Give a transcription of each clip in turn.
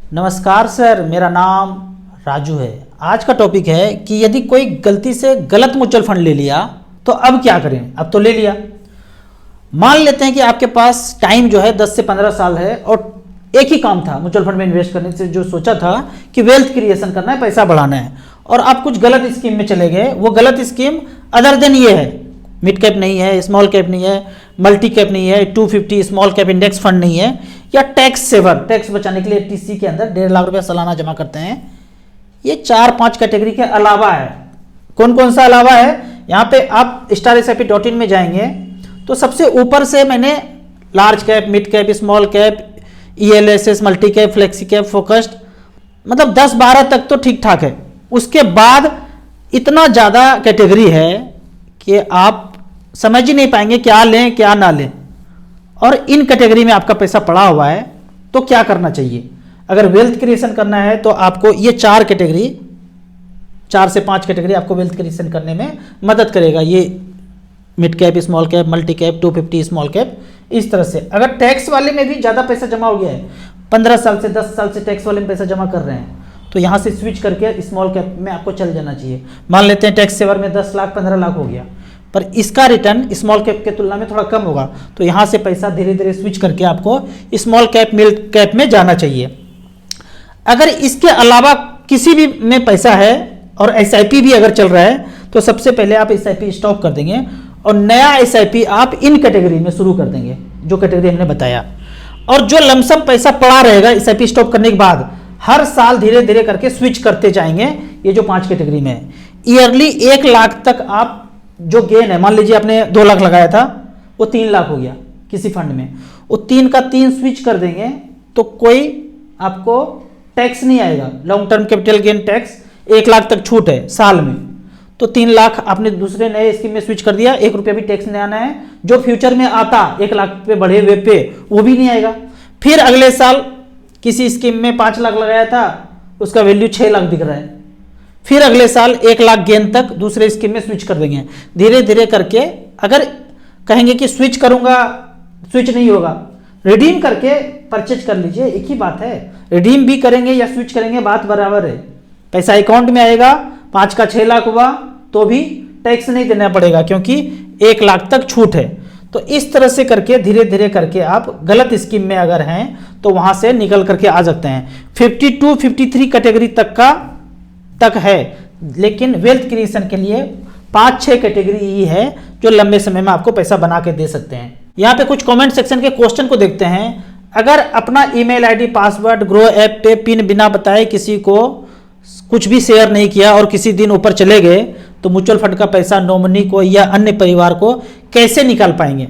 नमस्कार सर, मेरा नाम राजू है। आज का टॉपिक है कि यदि कोई गलती से गलत म्यूचुअल फंड ले लिया तो अब क्या करें। अब तो ले लिया, मान लेते हैं कि आपके पास टाइम जो है 10 से 15 साल है और एक ही काम था म्यूचुअल फंड में इन्वेस्ट करने से, जो सोचा था कि वेल्थ क्रिएशन करना है, पैसा बढ़ाना है, और आप कुछ गलत स्कीम में चले गए। वो गलत स्कीम अदर देन ये है, मिड कैप नहीं है, स्मॉल कैप नहीं है, मल्टी कैप नहीं है, 250 स्मॉल कैप इंडेक्स फंड नहीं है, या टैक्स सेवर, टैक्स बचाने के लिए टीसी के अंदर 1.5 लाख रुपया सालाना जमा करते हैं। ये 4-5 कैटेगरी के अलावा है। कौन कौन सा अलावा है? यहाँ पे आप StarSIP.in में जाएंगे तो सबसे ऊपर से मैंने large cap, mid cap, small cap, ELSS, multi cap, flexi cap, focused, मतलब 10-12 तक तो ठीक ठाक है। उसके बाद इतना ज़्यादा कैटेगरी है कि आप समझ ही नहीं पाएंगे क्या लें क्या ना लें। और इन कैटेगरी में आपका पैसा पड़ा हुआ है तो क्या करना चाहिए? अगर वेल्थ क्रिएशन करना है तो आपको ये 4 से 5 कैटेगरी आपको वेल्थ क्रिएशन करने में मदद करेगा। ये mid cap, small cap, multi cap, 250 small cap, इस तरह से। अगर टैक्स वाले में भी ज़्यादा पैसा जमा हो गया है, 15 साल से 10 साल से टैक्स वाले में पैसा जमा कर रहे हैं, तो यहाँ से स्विच करके स्मॉल कैप में आपको चल जाना चाहिए। मान लेते हैं टैक्स सेवर में 10 लाख 15 लाख हो गया, पर इसका रिटर्न स्मॉल कैप के तुलना में थोड़ा कम होगा, तो यहाँ से पैसा धीरे धीरे स्विच करके आपको स्मॉल कैप, मिड कैप में जाना चाहिए। अगर इसके अलावा किसी भी में पैसा है और SIP भी अगर चल रहा है तो सबसे पहले आप SIP स्टॉप कर देंगे और नया SIP आप इन कैटेगरी में शुरू कर देंगे जो कैटेगरी हमने बताया। और जो लमसम पैसा पड़ा रहेगा SIP स्टॉप करने के बाद, हर साल धीरे धीरे करके स्विच करते जाएंगे। ये जो 5 कैटेगरी में है, ईयरली 1 लाख तक आप जो गेन है, मान लीजिए आपने 2 लाख लगाया था, वो 3 लाख हो गया किसी फंड में, वो 3 का 3 स्विच कर देंगे तो कोई आपको टैक्स नहीं आएगा। Long term capital gain tax 1 lakh तक छूट है साल में, तो 3 लाख आपने दूसरे नए स्कीम में स्विच कर दिया, 1 रुपया भी टैक्स नहीं आना है। जो फ्यूचर में आता 1 लाख पे बढ़े हुए पे, वो भी नहीं आएगा। फिर अगले साल किसी स्कीम में 5 लाख लगाया था, उसका वैल्यू 6 लाख दिख रहा है, फिर अगले साल 1 लाख गेन तक दूसरे स्कीम में स्विच कर देंगे। धीरे धीरे करके अगर कहेंगे कि स्विच करूंगा, स्विच नहीं होगा, रिडीम करके परचेज कर लीजिए, एक ही बात है। रिडीम भी करेंगे या स्विच करेंगे, बात बराबर है। पैसा अकाउंट में आएगा, 5 का 6 लाख हुआ तो भी टैक्स नहीं देना पड़ेगा क्योंकि 1 लाख तक छूट है। तो इस तरह से करके धीरे धीरे करके आप गलत स्कीम में अगर हैं तो वहां से निकल करके आ सकते हैं। 52-53 कैटेगरी तक है, लेकिन वेल्थ क्रिएशन के लिए 5-6 कैटेगरी ही है जो लंबे समय में आपको पैसा बना के दे सकते हैं। यहाँ पे कुछ कमेंट सेक्शन के क्वेश्चन को देखते हैं। अगर अपना email ID, password grow app पे पिन बिना बताए किसी को कुछ भी शेयर नहीं किया और किसी दिन ऊपर चले गए तो म्यूचुअल फंड का पैसा नॉमिनी को या अन्य परिवार को कैसे निकाल पाएंगे?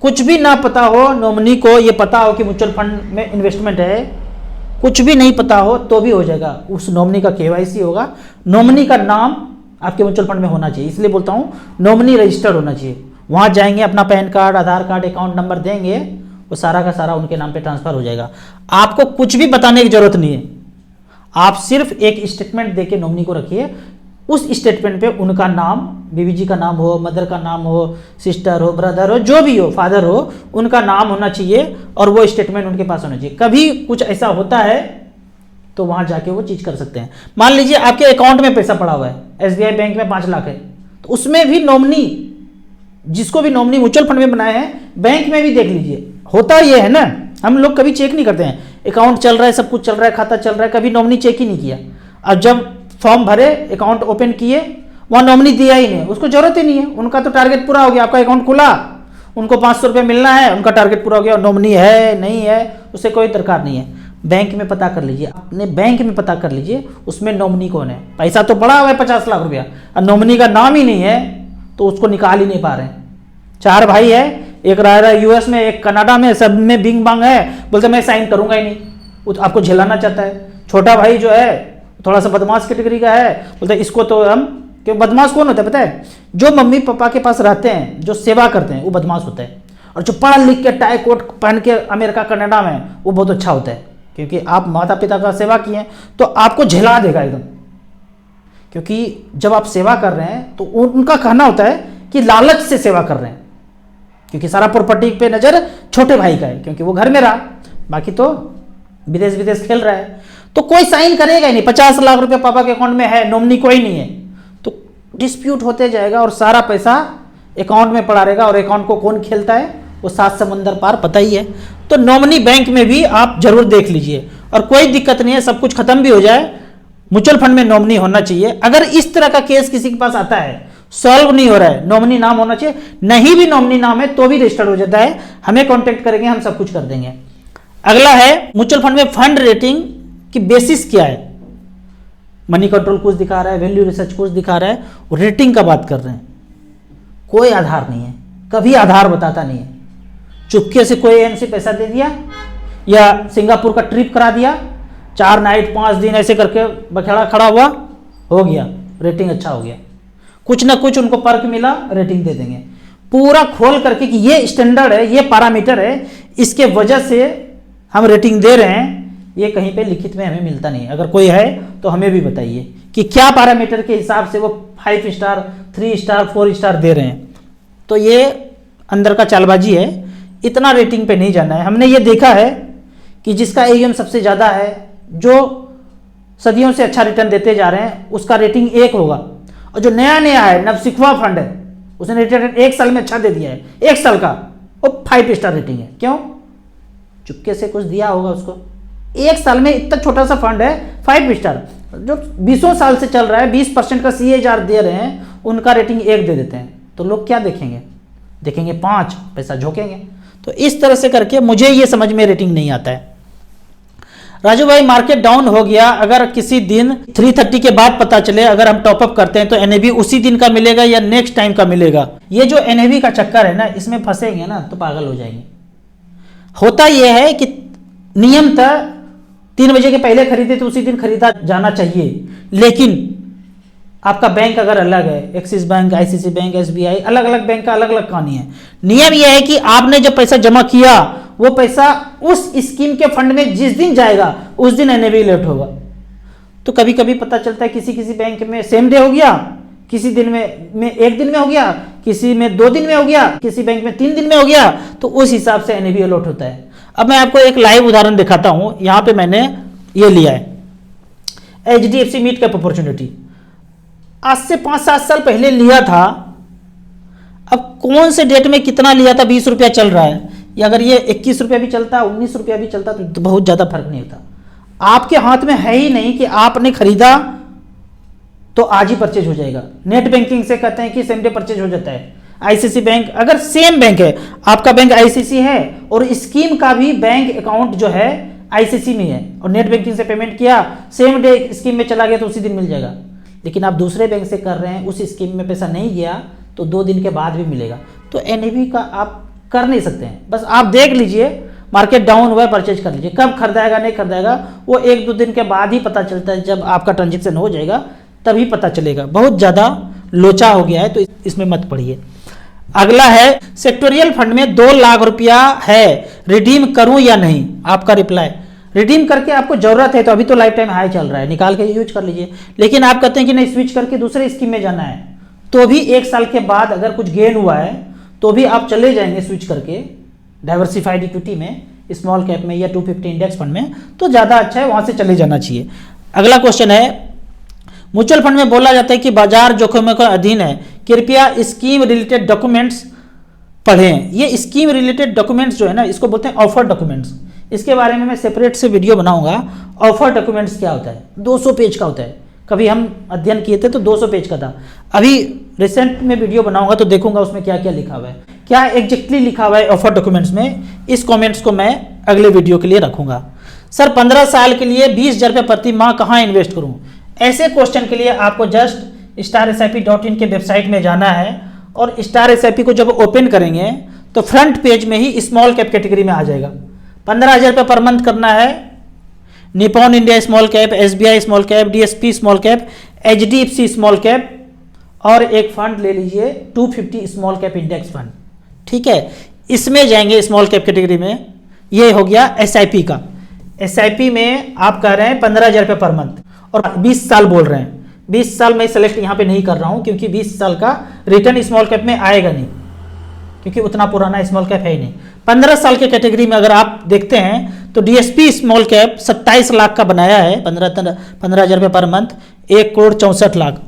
कुछ भी ना पता हो, नॉमिनी को ये पता हो कि म्यूचुअल फंड में इन्वेस्टमेंट है, कुछ भी नहीं पता हो तो भी हो जाएगा। उस नॉमिनी का KYC होगा, नॉमिनी का नाम आपके म्यूचुअल फंड में होना चाहिए। इसलिए बोलता हूँ नॉमिनी रजिस्टर्ड होना चाहिए। वहाँ जाएंगे, अपना पैन कार्ड, आधार कार्ड, अकाउंट नंबर देंगे, वो सारा का सारा उनके नाम पे ट्रांसफर हो जाएगा। आपको कुछ भी बताने की जरूरत नहीं है, आप सिर्फ एक स्टेटमेंट देके नॉमिनी को रखिए। उस स्टेटमेंट पे उनका नाम, बीवी जी का नाम हो, मदर का नाम हो, सिस्टर हो, ब्रदर हो, जो भी हो, फादर हो, उनका नाम होना चाहिए और वो स्टेटमेंट उनके पास होना चाहिए। कभी कुछ ऐसा होता है तो वहां जाके वो चीज कर सकते हैं। मान लीजिए आपके अकाउंट में पैसा पड़ा हुआ है, SBI बैंक में 5 लाख है, तो उसमें भी नॉमिनी, जिसको भी नॉमिनी म्यूचुअल फंड में बनाए हैं, बैंक में भी देख लीजिए। होता ये है ना, हम लोग कभी चेक नहीं करते हैं, अकाउंट चल रहा है, सब कुछ चल रहा है, खाता चल रहा है, कभी नॉमिनी चेक ही नहीं किया। अब जब फॉर्म भरे, अकाउंट ओपन किए, वहाँ नॉमिनी दिया ही नहीं, उसको जरूरत ही नहीं है। उनका तो टारगेट पूरा हो गया, आपका अकाउंट खुला, उनको 500 रुपये मिलना है, उनका टारगेट पूरा हो गया। नॉमिनी है नहीं है उससे कोई दरकार नहीं है। बैंक में पता कर लीजिए, अपने बैंक में पता कर लीजिए उसमें नॉमिनी कौन है। पैसा तो पड़ा हुआ है 50 लाख रुपया, और नॉमिनी का नाम ही नहीं है तो उसको निकाल ही नहीं पा रहे हैं। 4 भाई है, एक रह रहा है US में, एक कनाडा में, सब में बिंग बांग है, बोलते मैं साइन करूंगा ही नहीं, आपको झेलाना चाहता है। छोटा भाई जो है थोड़ा सा बदमाश कैटेगरी का है, बोलते हैं इसको तो हम, क्यों बदमाश कौन होता है पता है? जो मम्मी पापा के पास रहते हैं, जो सेवा करते हैं, वो बदमाश होता है। और जो पढ़ लिख के टाई कोट पहन के अमेरिका कनाडा में, वो बहुत अच्छा होता है, क्योंकि आप माता पिता का सेवा किए तो आपको झेला देगा एकदम। क्योंकि जब आप सेवा कर रहे हैं तो उनका कहना होता है कि लालच से सेवा कर रहे हैं, क्योंकि सारा प्रॉपर्टी पे नजर छोटे भाई का है, क्योंकि वो घर में रहा, बाकी तो विदेश खेल रहा है। तो कोई साइन करेगा ही नहीं। 50 लाख रुपए पापा के अकाउंट में है, नॉमिनी कोई नहीं है, तो डिस्प्यूट होते जाएगा और सारा पैसा अकाउंट में पड़ा रहेगा। और अकाउंट को कौन खेलता है, वो 7 समुंदर पार पता ही है। तो नॉमिनी बैंक में भी आप जरूर देख लीजिए, और कोई दिक्कत नहीं है, सब कुछ खत्म भी हो जाए, म्यूचुअल फंड में नॉमिनी होना चाहिए। अगर इस तरह का केस किसी के पास आता है, सॉल्व नहीं हो रहा है, नॉमिनी नाम होना चाहिए। नहीं भी नॉमिनी नाम है तो भी रजिस्टर्ड हो जाता है, हमें कांटेक्ट करेंगे, हम सब कुछ कर देंगे। अगला है म्यूचुअल फंड में फंड रेटिंग की बेसिस क्या है। मनी कंट्रोल कुछ दिखा रहा है, वैल्यू रिसर्च कुछ दिखा रहा है, रेटिंग का बात कर रहे हैं। कोई आधार नहीं है, कभी आधार बताता नहीं है। चुपके से कोई एमसी पैसा दे दिया या सिंगापुर का ट्रिप करा दिया, 4 नाइट 5 दिन ऐसे करके बखेड़ा खड़ा हुआ, हो गया रेटिंग अच्छा हो गया। कुछ ना कुछ उनको पर्क मिला, रेटिंग दे देंगे। पूरा खोल करके कि ये स्टैंडर्ड है, ये पैरामीटर है, इसके वजह से हम रेटिंग दे रहे हैं, ये कहीं पे लिखित में हमें मिलता नहीं। अगर कोई है तो हमें भी बताइए कि क्या पैरामीटर के हिसाब से वो 5 स्टार 3 स्टार 4 स्टार दे रहे हैं। तो ये अंदर का चालबाजी है, इतना रेटिंग पे नहीं जाना है। हमने ये देखा है कि जिसका AUM सबसे ज़्यादा है, जो सदियों से अच्छा रिटर्न देते जा रहे हैं, उसका रेटिंग 1 होगा। और जो नया नया है, नवसिखवा फंड है, उसने रिटर्न 1 साल में अच्छा दे दिया है, 1 साल का, वो 5 स्टार रेटिंग है। क्यों? चुपके से कुछ दिया होगा उसको। 1 साल में इतना छोटा सा फंड है 5 स्टार, जो 20 साल से चल रहा है, 20% का CAGR दे रहे हैं, उनका रेटिंग 1 दे देते हैं। तो लोग क्या देखेंगे? देखेंगे 5, पैसा झोंकेंगे। तो इस तरह से करके मुझे ये समझ में रेटिंग नहीं आता है। राजू भाई, मार्केट डाउन हो गया, अगर किसी दिन 330 के बाद पता चले, अगर हम टॉपअप करते हैं तो NAV उसी दिन का मिलेगा या नेक्स्ट टाइम का मिलेगा? ये जो NAV का चक्कर है ना, इसमें फंसेंगे ना तो पागल हो जाएंगे। होता यह है कि नियमतः 3 बजे के पहले खरीदे तो उसी दिन खरीदा जाना चाहिए, लेकिन आपका बैंक अगर अलग है, axis bank, ICICI bank, SBI, अलग अलग बैंक का अलग अलग कहानी है। नियम यह है कि आपने जब पैसा जमा किया, वो पैसा उस स्कीम के फंड में जिस दिन जाएगा उस दिन NAV लेट होगा। तो कभी कभी पता चलता है किसी किसी बैंक में सेम डे हो गया, किसी दिन में 1 दिन में हो गया, किसी में 2 दिन में हो गया, किसी बैंक में 3 दिन में हो गया, तो उस हिसाब से NAV अलॉट होता है। अब मैं आपको एक लाइव उदाहरण दिखाता हूं। यहां पे मैंने ये लिया है HDFC मिड कैप अपॉर्चुनिटी, आज से 5-7 साल पहले लिया था। अब कौन से डेट में कितना लिया था, 20 रुपया चल रहा है, या अगर ये 21 रुपया भी चलता, 19 रुपया भी चलता, तो बहुत ज़्यादा फर्क नहीं होता। आपके हाथ में है ही नहीं कि आपने खरीदा तो आज ही परचेज हो जाएगा। नेट बैंकिंग से कहते हैं कि सेम डे परचेज हो जाता है। ICICI बैंक, अगर सेम बैंक है, आपका बैंक ICICI है और स्कीम का भी बैंक अकाउंट जो है ICICI में है, और नेट बैंकिंग से पेमेंट किया, सेम डे स्कीम में चला गया तो उसी दिन मिल जाएगा। लेकिन आप दूसरे बैंक से कर रहे हैं, उस स्कीम में पैसा नहीं गया तो 2 दिन के बाद भी मिलेगा। तो NAV का आप कर नहीं सकते हैं। बस आप देख लीजिए, मार्केट डाउन हुआ है, परचेज कर लीजिए। कब खरीदाएगा नहीं खरीदाएगा वो 1-2 दिन के बाद ही पता चलता है। जब आपका ट्रांजेक्शन हो जाएगा तभी पता चलेगा। बहुत ज़्यादा लोचा हो गया है, तो इसमें मत पड़िए। अगला है सेक्टोरियल फंड में 2 लाख रुपया है, रिडीम करूं या नहीं? आपका रिप्लाई, रिडीम करके आपको जरूरत है तो अभी तो लाइफ टाइम हाई चल रहा है, निकाल के यूज कर लीजिए। लेकिन आप कहते हैं कि नहीं, स्विच करके दूसरे स्कीम में जाना है, तो भी 1 साल के बाद अगर कुछ गेन हुआ है तो भी आप चले जाएंगे स्विच करके डाइवर्सिफाइड इक्विटी में, स्मॉल कैप में या 250 इंडेक्स फंड में, तो ज़्यादा अच्छा है, वहाँ से चले जाना चाहिए। अगला क्वेश्चन है, म्यूचुअल फंड में बोला जाता है कि बाजार जोखिमों के अधीन है, कृपया स्कीम रिलेटेड डॉक्यूमेंट्स पढ़ें। ये स्कीम रिलेटेड डॉक्यूमेंट्स जो है ना, इसको बोलते हैं ऑफर डॉक्यूमेंट्स। इसके बारे में मैं सेपरेट से वीडियो बनाऊंगा। ऑफर डॉक्यूमेंट्स क्या होता है? 200 पेज का होता है। कभी हम अध्ययन किए थे तो 200 पेज का था। अभी रिसेंट में वीडियो बनाऊंगा तो देखूंगा उसमें क्या क्या लिखा हुआ है, क्या एग्जैक्टली लिखा हुआ है ऑफर डॉक्यूमेंट्स में। इस कमेंट्स को मैं अगले वीडियो के लिए रखूंगा। सर 15 साल के लिए 20,000 रुपये प्रति माह कहाँ इन्वेस्ट करूँ? ऐसे क्वेश्चन के लिए आपको जस्ट StarSIP.in के वेबसाइट में जाना है, और StarSIP को जब ओपन करेंगे तो फ्रंट पेज में ही स्मॉल कैप कैटेगरी में आ जाएगा। 15,000 रुपये पर मंथ करना है। Nippon India small cap, SBI small cap, DSP small cap, HDFC small cap, और एक फंड ले लीजिए 250 स्मॉल कैप इंडेक्स फंड। ठीक है, इसमें जाएंगे स्मॉल कैप कैटेगरी में। ये हो गया SIP का। SIP में आप कह रहे हैं 15,000 रुपये पर मंथ, और 20 साल बोल रहे हैं। 20 साल मैं सेलेक्ट यहाँ पे नहीं कर रहा हूँ, क्योंकि 20 साल का रिटर्न स्मॉल कैप में आएगा नहीं, क्योंकि उतना पुराना स्मॉल कैप है ही नहीं। 15 साल के कैटेगरी में अगर आप देखते हैं तो डीएसपी स्मॉल कैप 27 लाख का बनाया है, 15,000 रुपये per month, 1,64,00,000।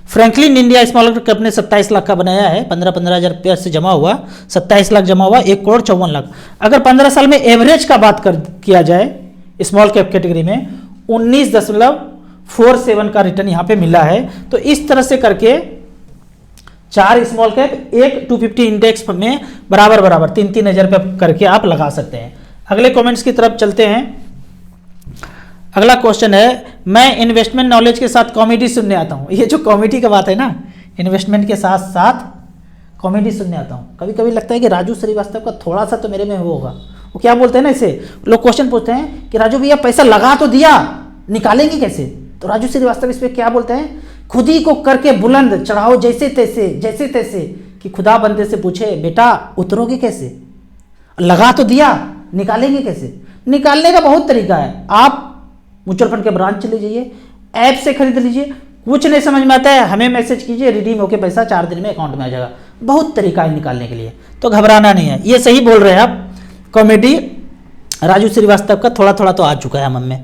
Franklin India small cap ने 27 लाख का बनाया है, 15,000 रुपये से जमा हुआ, 27 लाख जमा हुआ, 1,54,00,000। अगर 15 साल में एवरेज का बात किया जाए स्मॉल कैप कैटेगरी में 19.47 का रिटर्न यहाँ पे मिला है। तो इस तरह से करके 4 स्मॉल कैप, एक 250 इंडेक्स में बराबर 3,000 रुपये करके आप लगा सकते हैं। अगले कमेंट्स की तरफ चलते हैं। अगला क्वेश्चन है, मैं इन्वेस्टमेंट नॉलेज के साथ कॉमेडी सुनने आता हूँ। ये जो कॉमेडी का बात है ना, इन्वेस्टमेंट के साथ साथ कॉमेडी सुनने आता हूँ। कभी कभी लगता है कि राजू श्रीवास्तव का थोड़ा सा तो मेरे में वो होगा। वो क्या बोलते हैं ना, इसे लोग क्वेश्चन पूछते हैं कि राजू भैया पैसा लगा तो दिया, निकालेंगे कैसे? तो राजू श्रीवास्तव इस पर क्या बोलते हैं, खुद ही को करके बुलंद चढ़ाओ जैसे तैसे कि खुदा बंदे से पूछे बेटा उतरोगे कैसे? लगा तो दिया, निकालेंगे कैसे? निकालने का बहुत तरीका है। आप म्यूचुअल फंड के ब्रांच चले जाइए, ऐप से खरीद लीजिए। कुछ नहीं समझ में आता है, हमें मैसेज कीजिए, रिडीम होके पैसा 4 दिन में अकाउंट में आ जाएगा। बहुत तरीका है निकालने के लिए, तो घबराना नहीं है। ये सही बोल रहे हैं आप, कॉमेडी राजू श्रीवास्तव का थोड़ा थोड़ा तो आ चुका है मन में।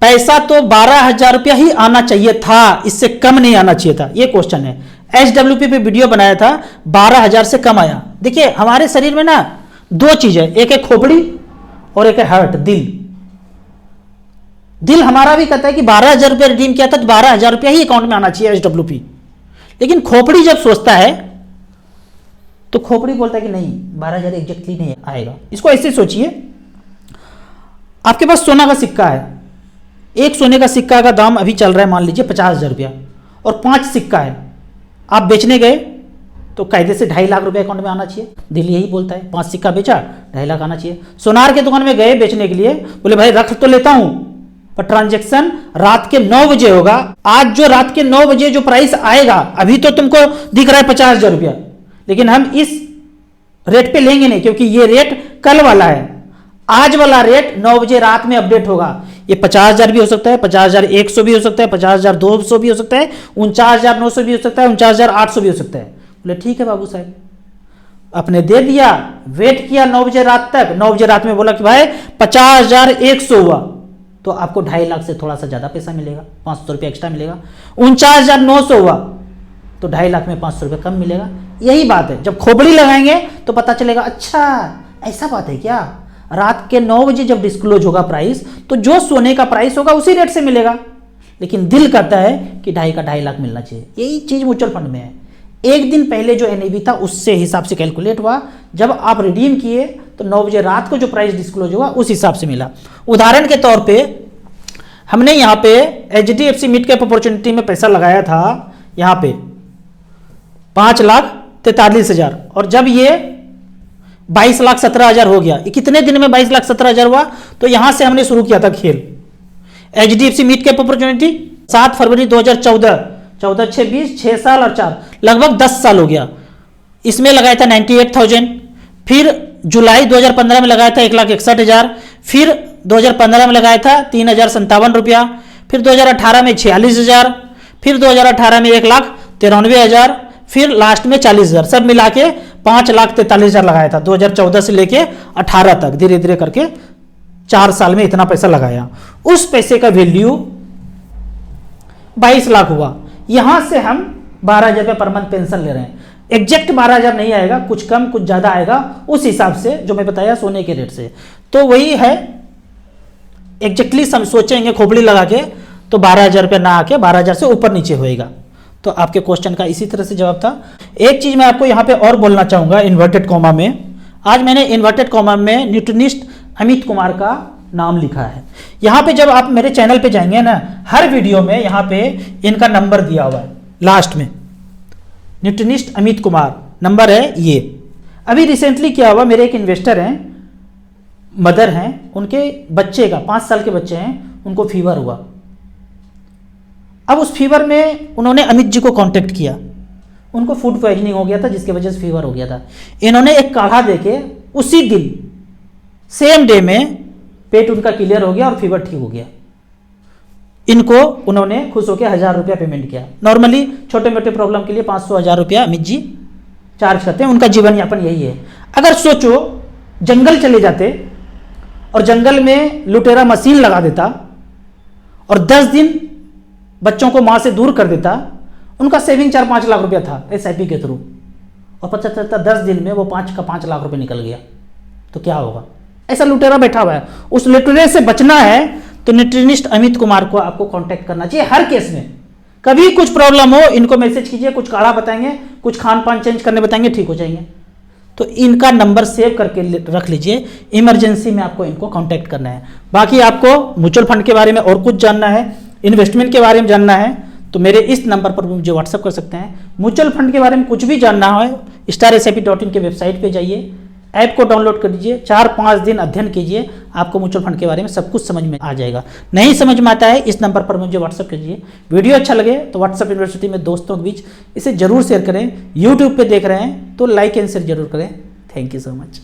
पैसा तो 12,000 रुपया ही आना चाहिए था, इससे कम नहीं आना चाहिए था, ये क्वेश्चन है। HWP पे वीडियो बनाया था, 12,000 से कम आया। देखिए हमारे शरीर में ना 2 चीज है, एक है खोपड़ी और एक है हार्ट, दिल हमारा भी कहता है कि 12,000 रुपया रिडीम किया था तो 12,000 रुपया ही अकाउंट में आना चाहिए HWP। लेकिन खोपड़ी जब सोचता है तो खोपड़ी बोलता है कि नहीं 12,000 एग्जैक्टली नहीं आएगा। इसको ऐसे सोचिए, आपके पास सोना का सिक्का है, एक सोने का सिक्का का दाम अभी चल रहा है मान लीजिए 50,000 रुपया, और 5 सिक्का है, आप बेचने गए तो कायदे से 2.5 लाख रुपए अकाउंट में आना चाहिए। दिल यही बोलता है, 5 सिक्का बेचा 2.5 लाख आना चाहिए। सोनार के दुकान में गए बेचने के लिए, बोले भाई रख तो लेता हूं पर ट्रांजैक्शन रात के 9 बजे होगा। आज जो रात के 9 बजे जो प्राइस आएगा, अभी तो तुमको दिख रहा है 50,000 रुपया, लेकिन हम इस रेट पे लेंगे नहीं क्योंकि ये रेट कल वाला है। आज वाला रेट 9 बजे रात में अपडेट होगा। ये 50,000 भी हो सकता है, 50,100 भी हो सकता है, 50,200 भी हो सकता है, 49,900 भी हो सकता है, 49,800 भी हो सकता है। बोले ठीक है बाबू साहब, अपने दे दिया, वेट किया 9 बजे रात तक। 9 बजे रात में बोला कि भाई 50,100 हुआ, तो आपको 2.5 लाख से थोड़ा सा ज्यादा पैसा मिलेगा, 500 रुपया एक्स्ट्रा मिलेगा। 49,900 हुआ तो 2.5 लाख में 500 रुपया कम मिलेगा। यही बात है, जब खोपड़ी लगाएंगे तो पता चलेगा अच्छा ऐसा बात है क्या। रात के 9 बजे जब डिस्क्लोज होगा प्राइस, तो जो सोने का प्राइस होगा उसी रेट से मिलेगा। लेकिन दिल कहता है कि 2.5 लाख मिलना चाहिए। यही चीज म्यूचुअल फंड में है। एक दिन पहले जो एनएवी था उससे हिसाब से कैलकुलेट हुआ, जब आप रिडीम किए तो 9 बजे रात को जो प्राइस डिस्क्लोज हुआ उस हिसाब से मिला। उदाहरण के तौर पे हमने यहाँ पे HDFC मिड कैप अपॉर्चुनिटी में पैसा लगाया था, यहाँ पे 5,43,000, और जब ये 22,17,000 हो गया, ये कितने दिन में 22,17,000 हुआ? तो यहां से हमने शुरू किया था खेल। HDFC मिड कैप अपॉर्चुनिटी 7 फरवरी 2014, 14, 6, 20, 6 साल और 4, लगभग 10 साल हो गया। इसमें लगाया था 98,000, फिर जुलाई 2015 में लगाया था 1,61,000, फिर 2015 में लगाया था 3,057 रुपया, फिर 2018 में 46,000, फिर 2018 में 1,93,000, फिर लास्ट में 40,000, सब मिला के 5,43,000 लगाया था। 2014 से लेके 18 तक धीरे धीरे करके 4 साल में इतना पैसा लगाया। उस पैसे का वैल्यू 22 लाख हुआ। यहां से हम 12,000 रुपये पर मंथ पेंशन ले रहे हैं। एग्जैक्ट 12,000 नहीं आएगा, कुछ कम कुछ ज्यादा आएगा उस हिसाब से जो मैं बताया सोने के रेट से। तो वही है, एग्जैक्टली सोचेंगे खोपड़ी लगा के तो 12,000 रुपये ना आके 12,000 से ऊपर नीचे होएगा। तो आपके क्वेश्चन का इसी तरह से जवाब था। एक चीज मैं आपको यहाँ पे और बोलना चाहूंगा इन्वर्टेड कॉमा में। आज मैंने इन्वर्टेड कॉमा में न्यूट्रिनिस्ट अमित कुमार का नाम लिखा है। यहाँ पे जब आप मेरे चैनल पे जाएंगे ना, हर वीडियो में यहाँ पे इनका नंबर दिया हुआ है लास्ट में, न्यूट्रिनिस्ट अमित कुमार नंबर है ये। अभी रिसेंटली क्या हुआ, मेरे एक इन्वेस्टर हैं, मदर हैं, उनके बच्चे का 5 साल के बच्चे हैं, उनको फीवर हुआ। अब उस फीवर में उन्होंने अमित जी को कांटेक्ट किया। उनको फूड पॉइजनिंग हो गया था जिसकी वजह से फीवर हो गया था। इन्होंने एक काढ़ा देके उसी दिन सेम डे में पेट उनका क्लियर हो गया और फीवर ठीक हो गया। इनको उन्होंने खुश होकर 1,000 रुपया पेमेंट किया। नॉर्मली छोटे मोटे प्रॉब्लम के लिए 500-1,000 रुपया अमित जी चार्ज करते हैं, उनका जीवन यापन यही है। अगर सोचो जंगल चले जाते और जंगल में लुटेरा मशीन लगा देता और 10 दिन बच्चों को मां से दूर कर देता, उनका सेविंग 4-5 लाख रुपया था SIP के थ्रू, और पता चलता 10 दिन में वो 5 का 5 लाख रुपए निकल गया, तो क्या होगा? ऐसा लुटेरा बैठा हुआ है। उस लुटेरे से बचना है तो न्यूट्रिनिस्ट अमित कुमार को आपको कांटेक्ट करना चाहिए हर केस में। कभी कुछ प्रॉब्लम हो इनको मैसेज कीजिए, कुछ काढ़ा बताएंगे, कुछ खान पान चेंज करने बताएंगे, ठीक हो जाएंगे। तो इनका नंबर सेव करके रख लीजिए, इमरजेंसी में आपको इनको कांटेक्ट करना है। बाकी आपको म्यूचुअल फंड के बारे में और कुछ जानना है, इन्वेस्टमेंट के बारे में जानना है, तो मेरे इस नंबर पर मुझे व्हाट्सअप कर सकते हैं। म्यूचुअल फंड के बारे में कुछ भी जानना हो StarSIP.in के वेबसाइट पे जाइए, ऐप को डाउनलोड कर लीजिए, 4-5 दिन अध्ययन कीजिए, आपको म्यूचुअल फंड के बारे में सब कुछ समझ में आ जाएगा। नहीं समझ में आता है इस नंबर पर मुझे व्हाट्सअप कीजिए। वीडियो अच्छा लगे तो व्हाट्सअप यूनिवर्सिटी में दोस्तों के बीच इसे जरूर शेयर करें। यूट्यूब पे देख रहे हैं तो लाइक एंड शेयर जरूर करें। Thank you so much.